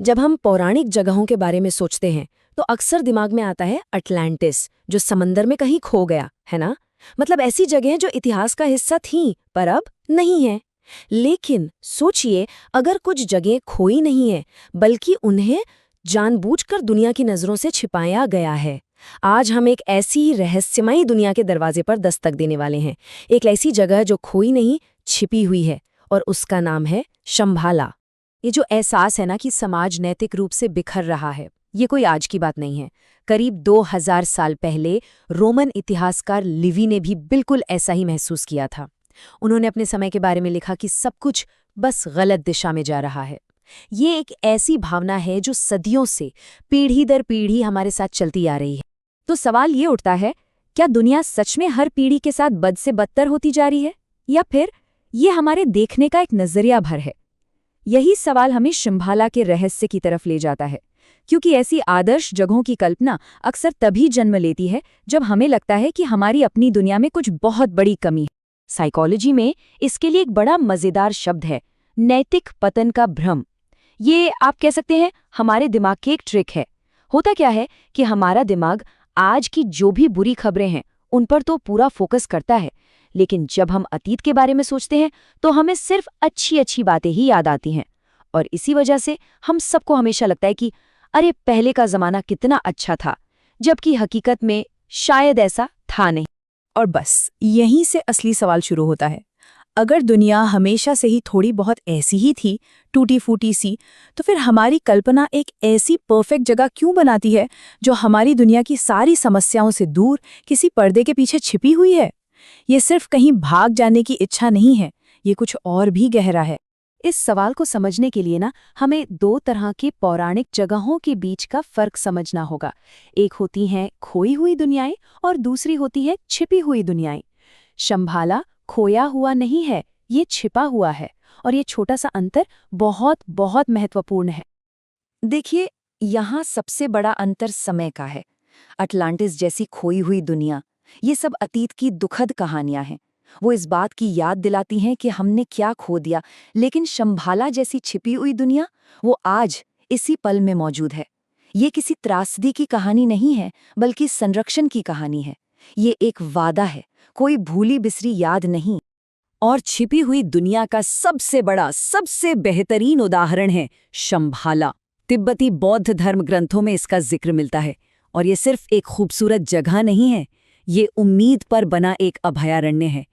जब हम पौराणिक जगहों के बारे में सोचते हैं तो अक्सर दिमाग में आता है अटलांटिस, जो समंदर में कहीं खो गया है ना। मतलब ऐसी जगहें जो इतिहास का हिस्सा थीं पर अब नहीं है। लेकिन सोचिए, अगर कुछ जगह खोई नहीं है बल्कि उन्हें जानबूझकर दुनिया की नजरों से छिपाया गया है। आज हम एक ऐसी ही रहस्यमयी दुनिया के दरवाजे पर दस्तक देने वाले हैं। एक ऐसी जगह जो खोई नहीं, छिपी हुई है, और उसका नाम है शंभाला। ये जो एहसास है ना कि समाज नैतिक रूप से बिखर रहा है, ये कोई आज की बात नहीं है। करीब 2000 साल पहले रोमन इतिहासकार लिवी ने भी बिल्कुल ऐसा ही महसूस किया था। उन्होंने अपने समय के बारे में लिखा कि सब कुछ बस गलत दिशा में जा रहा है। ये एक ऐसी भावना है जो सदियों से, पीढ़ी दर पीढ़ी हमारे साथ चलती आ रही है। तो सवाल ये उठता है, क्या दुनिया सच में हर पीढ़ी के साथ बद से बदतर होती जा रही है, या फिर ये हमारे देखने का एक नजरिया भर है? यही सवाल हमें शंभाला के रहस्य की तरफ ले जाता है, क्योंकि ऐसी आदर्श जगहों की कल्पना अक्सर तभी जन्म लेती है जब हमें लगता है कि हमारी अपनी दुनिया में कुछ बहुत बड़ी कमी है। साइकोलॉजी में इसके लिए एक बड़ा मजेदार शब्द है, नैतिक पतन का भ्रम। ये आप कह सकते हैं हमारे दिमाग की एक ट्रिक है। होता क्या है कि हमारा दिमाग आज की जो भी बुरी खबरें हैं उन पर तो पूरा फोकस करता है, लेकिन जब हम अतीत के बारे में सोचते हैं तो हमें सिर्फ अच्छी अच्छी बातें ही याद आती हैं। और इसी वजह से हम सबको हमेशा लगता है कि अरे पहले का जमाना कितना अच्छा था, जबकि हकीकत में शायद ऐसा था नहीं। और बस यहीं से असली सवाल शुरू होता है। अगर दुनिया हमेशा से ही थोड़ी बहुत ऐसी ही थी, टूटी फूटी सी, तो फिर हमारी कल्पना एक ऐसी परफेक्ट जगह क्यों बनाती है जो हमारी दुनिया की सारी समस्याओं से दूर किसी पर्दे के पीछे छिपी हुई है? ये सिर्फ कहीं भाग जाने की इच्छा नहीं है, ये कुछ और भी गहरा है। इस सवाल को समझने के लिए ना हमें दो तरह की पौराणिक जगहों के बीच का फर्क समझना होगा। एक होती हैं खोई हुई दुनियाएं और दूसरी होती है छिपी हुई दुनियाएं। शंभाला खोया हुआ नहीं है, ये छिपा हुआ है, और ये छोटा सा अंतर बहुत बहुत महत्वपूर्ण है। देखिए, यहाँ सबसे बड़ा अंतर समय का है। अटलांटिस जैसी खोई हुई दुनिया, ये सब अतीत की दुखद कहानियां हैं। वो इस बात की याद दिलाती हैं कि हमने क्या खो दिया। लेकिन शंभाला जैसी छिपी हुई दुनिया, वो आज इसी पल में मौजूद है। ये किसी त्रासदी की कहानी नहीं है, बल्कि संरक्षण की कहानी है। ये एक वादा है, कोई भूली बिसरी याद नहीं। और छिपी हुई दुनिया का सबसे बड़ा, सबसे बेहतरीन उदाहरण है शंभाला। तिब्बती बौद्ध धर्म ग्रंथों में इसका जिक्र मिलता है। और ये सिर्फ एक खूबसूरत जगह नहीं है, ये उम्मीद पर बना एक अभयारण्य है।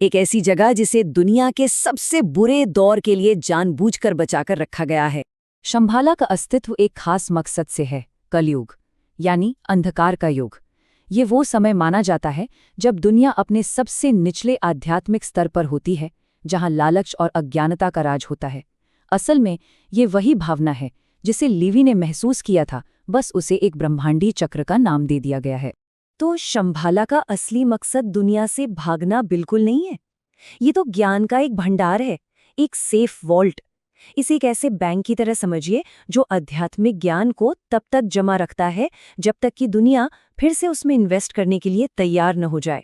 एक ऐसी जगह जिसे दुनिया के सबसे बुरे दौर के लिए जानबूझकर बचाकर रखा गया है। शंभाला का अस्तित्व एक खास मकसद से है, कलयुग, यानी अंधकार का युग। ये वो समय माना जाता है जब दुनिया अपने सबसे निचले आध्यात्मिक स्तर पर होती है, जहां लालच और अज्ञानता का राज होता है। असल में ये वही भावना है जिसे लिवी ने महसूस किया था, बस उसे एक ब्रह्मांडीय चक्र का नाम दे दिया गया है। तो शंभाला का असली मकसद दुनिया से भागना बिल्कुल नहीं है। ये तो ज्ञान का एक भंडार है, एक सेफ वॉल्ट। इसे एक ऐसे बैंक की तरह समझिए जो आध्यात्मिक ज्ञान को तब तक जमा रखता है जब तक कि दुनिया फिर से उसमें इन्वेस्ट करने के लिए तैयार न हो जाए।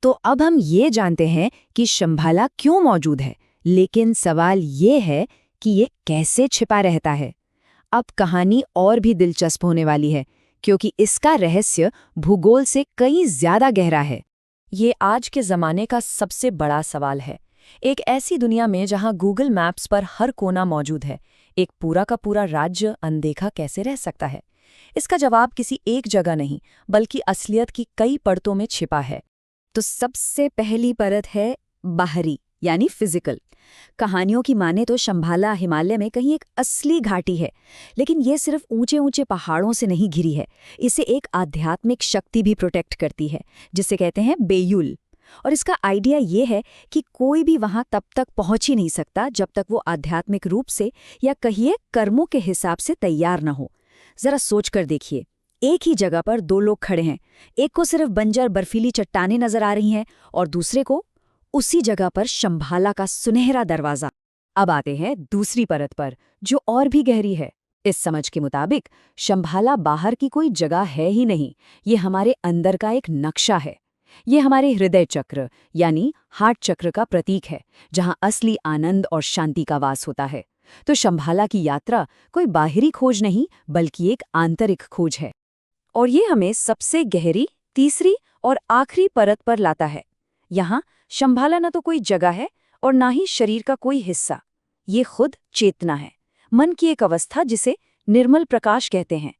तो अब हम ये जानते हैं कि शंभाला क्यों मौजूद है, लेकिन सवाल ये है कि ये कैसे छिपा रहता है। अब कहानी और भी दिलचस्प होने वाली है, क्योंकि इसका रहस्य भूगोल से कहीं ज्यादा गहरा है। ये आज के ज़माने का सबसे बड़ा सवाल है। एक ऐसी दुनिया में जहां गूगल मैप्स पर हर कोना मौजूद है, एक पूरा का पूरा राज्य अनदेखा कैसे रह सकता है? इसका जवाब किसी एक जगह नहीं, बल्कि असलियत की कई परतों में छिपा है। तो सबसे पहली परत है बाहरी, यानी फिजिकल। कहानियों की माने तो शंभाला हिमालय में कहीं एक असली घाटी है, लेकिन ये सिर्फ ऊंचे ऊंचे पहाड़ों से नहीं घिरी है। इसे एक आध्यात्मिक शक्ति भी प्रोटेक्ट करती है, जिसे कहते हैं बेयुल। और इसका आइडिया ये है कि कोई भी वहां तब तक पहुंच ही नहीं सकता जब तक वो आध्यात्मिक रूप से, या कहिए कर्मों के हिसाब से तैयार न हो। जरा सोच कर देखिए, एक ही जगह पर दो लोग खड़े हैं। एक को सिर्फ बंजर बर्फीली चट्टानें नजर आ रही हैं, और दूसरे को उसी जगह पर शंभाला का सुनहरा दरवाजा। अब आते हैं दूसरी परत पर, जो और भी गहरी है। इस समझ के मुताबिक शंभाला बाहर की कोई जगह है ही नहीं, ये हमारे अंदर का एक नक्शा है। ये हमारे हृदय चक्र, यानी हार्ट चक्र का प्रतीक है, जहां असली आनंद और शांति का वास होता है। तो शंभाला की यात्रा कोई बाहरी खोज नहीं बल्कि एक आंतरिक खोज है। और ये हमें सबसे गहरी, तीसरी और आखिरी परत पर लाता है। यहाँ शंभाला न तो कोई जगह है और ना ही शरीर का कोई हिस्सा। ये खुद चेतना है, मन की एक अवस्था जिसे निर्मल प्रकाश कहते हैं।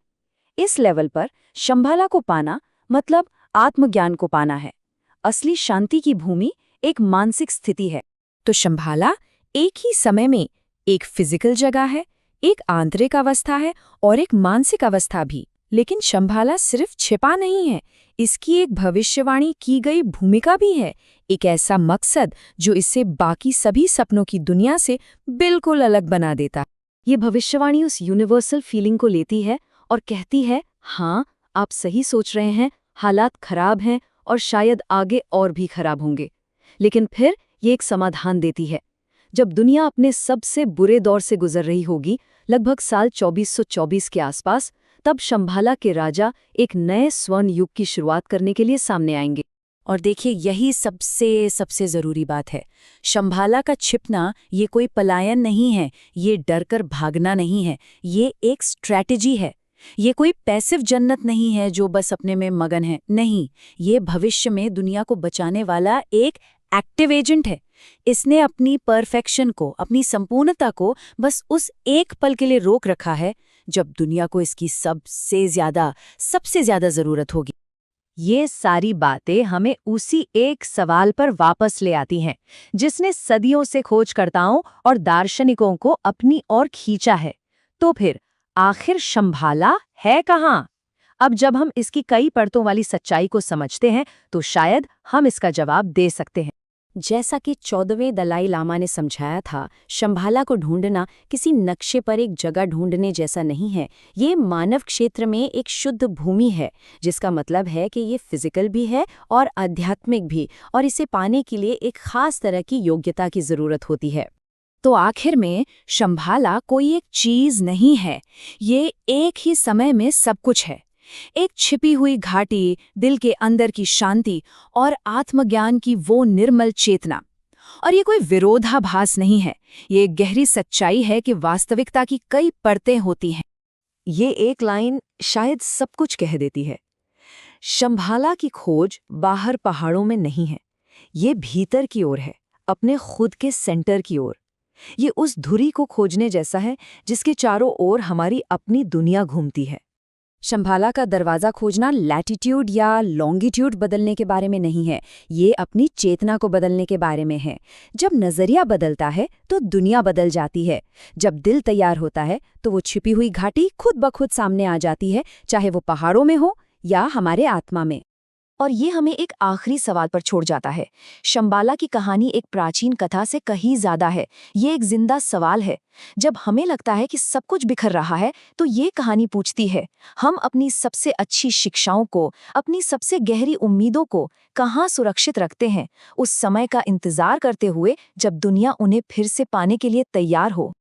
इस लेवल पर शंभाला को पाना मतलब आत्मज्ञान को पाना है। असली शांति की भूमि एक मानसिक स्थिति है। तो शंभाला एक ही समय में एक फिजिकल जगह है, एक आंतरिक अवस्था है और एक मानसिक अवस्था भी। लेकिन शंभाला सिर्फ छिपा नहीं है, इसकी एक भविष्यवाणी की गई भूमिका भी है, एक ऐसा मकसद जो इसे बाकी सभी सपनों की दुनिया से बिल्कुल अलग बना देता। ये भविष्यवाणी उस यूनिवर्सल फीलिंग को लेती है और कहती है, हाँ, आप सही सोच रहे हैं, हालात खराब हैं और शायद आगे और भी खराब होंगे। लेकिन फिर ये एक समाधान देती है। जब दुनिया अपने सबसे बुरे दौर से गुजर रही होगी, लगभग साल 2424 के आसपास, तब शंभाला के राजा एक नए स्वर्ण युग की शुरुआत करने के लिए सामने आएंगे। और देखिए, यही सबसे ज़रूरी बात है। शंभाला का छिपना ये कोई पलायन नहीं है, ये डरकर भागना नहीं है, ये एक स्ट्रैटेजी है। ये कोई पैसिव जन्नत नहीं है जो बस अपने में मगन है। नहीं, ये भविष्य में दुनिया को बचाने वाला एक एक्टिव एजेंट है। इसने अपनी परफेक्शन को, अपनी संपूर्णता को बस उस एक पल के लिए रोक रखा है जब दुनिया को इसकी सबसे ज्यादा जरूरत होगी। ये सारी बातें हमें उसी एक सवाल पर वापस ले आती हैं, जिसने सदियों से खोजकर्ताओं और दार्शनिकों को अपनी ओर खींचा है। तो फिर आखिर शंभाला है कहाँ? अब जब हम इसकी कई परतों वाली सच्चाई को समझते हैं, तो शायद हम इसका जवाब दे सकते हैं। जैसा कि 14वें दलाई लामा ने समझाया था, शंभाला को ढूंढना किसी नक्शे पर एक जगह ढूंढने जैसा नहीं है। ये मानव क्षेत्र में एक शुद्ध भूमि है, जिसका मतलब है कि ये फिजिकल भी है और आध्यात्मिक भी, और इसे पाने के लिए एक खास तरह की योग्यता की जरूरत होती है। तो आखिर में शंभाला कोई एक चीज नहीं है, ये एक ही समय में सब कुछ है। एक छिपी हुई घाटी, दिल के अंदर की शांति और आत्मज्ञान की वो निर्मल चेतना। और ये कोई विरोधाभास नहीं है, ये एक गहरी सच्चाई है कि वास्तविकता की कई परतें होती हैं। ये एक लाइन शायद सब कुछ कह देती है। शंभाला की खोज बाहर पहाड़ों में नहीं है, ये भीतर की ओर है, अपने खुद के सेंटर की ओर। ये उस धुरी को खोजने जैसा है जिसके चारों ओर हमारी अपनी दुनिया घूमती है। शंभाला का दरवाज़ा खोजना लैटिट्यूड या लॉन्गिट्यूड बदलने के बारे में नहीं है, ये अपनी चेतना को बदलने के बारे में है। जब नज़रिया बदलता है तो दुनिया बदल जाती है। जब दिल तैयार होता है तो वो छिपी हुई घाटी खुद ब खुद सामने आ जाती है, चाहे वो पहाड़ों में हो या हमारे आत्मा में। और ये हमें एक आखिरी सवाल पर छोड़ जाता है। शंभाला की कहानी एक प्राचीन कथा से कहीं ज्यादा है। ये एक जिंदा सवाल है। जब हमें लगता है कि सब कुछ बिखर रहा है, तो ये कहानी पूछती है, हम अपनी सबसे अच्छी शिक्षाओं को, अपनी सबसे गहरी उम्मीदों को कहाँ सुरक्षित रखते हैं, उस समय का इंतजार करते हुए जब दुनिया उन्हें फिर से पाने के लिए तैयार हो।